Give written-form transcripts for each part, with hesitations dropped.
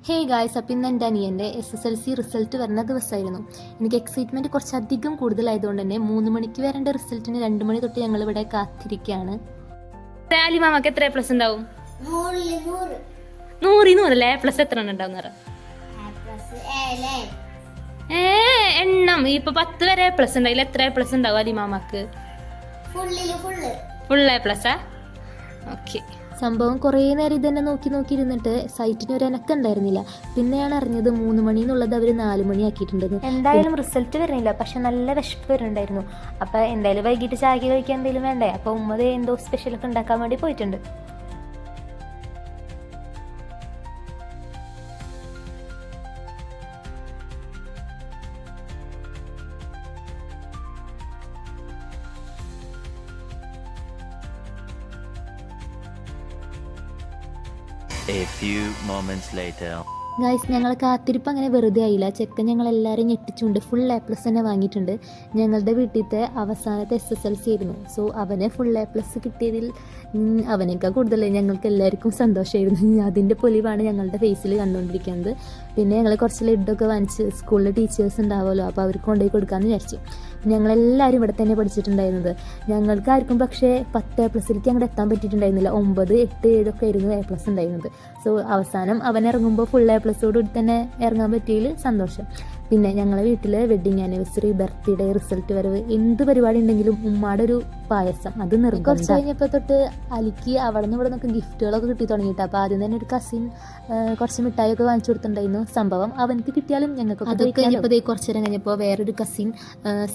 Hey guys, അപ്പം ഇന്ന് എൻ്റെ അനിയൻ്റെ SSLC റിസൾട്ട് വരുന്ന ദിവസമായിരുന്നു. എനിക്ക് എക്സൈറ്റ്മെൻറ്റ് കുറച്ചധികം കൂടുതലായതുകൊണ്ട് തന്നെ 3 മണിക്ക് വരേണ്ട റിസൾട്ടിന് 2 മണി തൊട്ട് ഞങ്ങൾ ഇവിടെ കാത്തിരിക്കുകയാണ്. മാമക്ക് എത്ര പ്ലസ് ഉണ്ടാവും? 100 പ്ലസ് എത്ര ഉണ്ടാവും? എണ്ണം ഇപ്പൊ 10 വരെ പ്ലസ് ഉണ്ടായില്ല. എത്ര പ്ലസ് ഉണ്ടാവും അലിമാമക്ക്? ഫുൾ എ പ്ലസാ? ഓക്കെ. സംഭവം കുറേ നേരം ഇതന്നെ നോക്കിയിരുന്നിട്ട് സൈറ്റിന് ഒരു എനക്കം ഉണ്ടായിരുന്നില്ല. പിന്നെയാണ് അറിഞ്ഞത് 3 മണി എന്നുള്ളത് അവർ 4 മണി ആക്കിയിട്ടുണ്ടെന്ന്. എന്തായാലും റിസൾട്ട് വരുന്നില്ല, പക്ഷെ നല്ല വിശപ്പ് വരുന്നുണ്ടായിരുന്നു. അപ്പം എന്തായാലും വൈകിട്ട് ചായ കഴിക്കാൻ എന്തെങ്കിലും വേണ്ടേ? അപ്പോൾ ഉമ്മത് എന്തോ സ്പെഷ്യലൊക്കെ ഉണ്ടാക്കാൻ വേണ്ടി പോയിട്ടുണ്ട്. A few moments later. Guys, ഞങ്ങൾ കാത്തിരിപ്പ് അങ്ങനെ വെറുതെ ആയില്ല. ചെക്കൻ ഞങ്ങളെല്ലാവരും ഞെട്ടിച്ചുകൊണ്ട് ഫുൾ എ പ്ലസ് തന്നെ വാങ്ങിയിട്ടുണ്ട്. ഞങ്ങളുടെ വീട്ടിലത്തെ അവസാനത്തെ SSLC ആയിരുന്നു. സോ അവനെ ഫുൾ എ പ്ലസ് കിട്ടിയതിൽ അവനേക്കാൾ കൂടുതൽ ഞങ്ങൾക്ക് എല്ലാവർക്കും സന്തോഷമായിരുന്നു. അതിൻ്റെ പൊലിവാണ് ഞങ്ങളുടെ ഫേസിൽ കണ്ടുകൊണ്ടിരിക്കുന്നത്. പിന്നെ ഞങ്ങൾ കുറച്ച് ലഡ്ഡൊക്കെ വാങ്ങിച്ച് സ്കൂളിൽ ടീച്ചേഴ്സ് ഉണ്ടാവുമല്ലോ, അപ്പോൾ അവർക്ക് കൊണ്ടുപോയി കൊടുക്കാമെന്ന് വിചാരിച്ചു. ഞങ്ങളെല്ലാവരും ഇവിടെ തന്നെ പഠിച്ചിട്ടുണ്ടായിരുന്നത്. ഞങ്ങൾക്ക് ആർക്കും പക്ഷേ 10 A+ അങ്ങോട്ട് എത്താൻ പറ്റിയിട്ടുണ്ടായിരുന്നില്ല. 9, 8, 7 ഒക്കെ ആയിരുന്നു A+ ഉണ്ടായിരുന്നത്. സോ അവസാനം അവൻ ഇറങ്ങുമ്പോൾ ഫുൾ A+ തന്നെ ഇറങ്ങാൻ പറ്റിയതിൽ സന്തോഷം. പിന്നെ ഞങ്ങളുടെ വീട്ടിൽ വെഡ്ഡിങ് ആനിവേഴ്സറി, ബർത്ത്ഡേ, റിസൾട്ട് വരവ്, എന്ത് പരിപാടി ഉണ്ടെങ്കിലും ഉമ്മയുടെ ഒരു പായസം അത് നിർബന്ധം. കുറച്ച് കഴിഞ്ഞപ്പോൾ തൊട്ട് അലിക്ക് അവിടെ നിന്ന് ഇവിടെ നിന്നൊക്കെ ഗിഫ്റ്റുകളൊക്കെ കിട്ടി തുടങ്ങിയിട്ട്. അപ്പോൾ ആദ്യം തന്നെ ഒരു കസിൻ കുറച്ച് മിഠായിയൊക്കെ വാങ്ങിച്ചു കൊടുത്തിട്ടുണ്ടായിരുന്നു. സംഭവം അവനക്ക് കിട്ടിയാലും ഞങ്ങൾക്ക് അത് കഴിഞ്ഞപ്പോൾ കുറച്ച് നേരം കഴിഞ്ഞപ്പോൾ വേറൊരു കസിൻ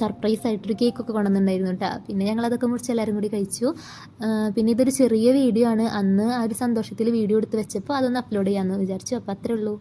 സർപ്രൈസ് ആയിട്ടൊരു കേക്കൊക്കെ കൊണ്ടുവന്നിട്ടുണ്ടായിരുന്നു കേട്ടോ. പിന്നെ ഞങ്ങളതൊക്കെ മുറിച്ച് എല്ലാവരും കൂടി കഴിച്ചു. പിന്നെ ഇതൊരു ചെറിയ വീഡിയോ ആണ്. അന്ന് ആ ഒരു സന്തോഷത്തിൽ വീഡിയോ എടുത്ത് വെച്ചപ്പോൾ അതൊന്ന് അപ്ലോഡ് ചെയ്യാമെന്ന് വിചാരിച്ചു. അപ്പോൾ അത്രേ ഉള്ളൂ.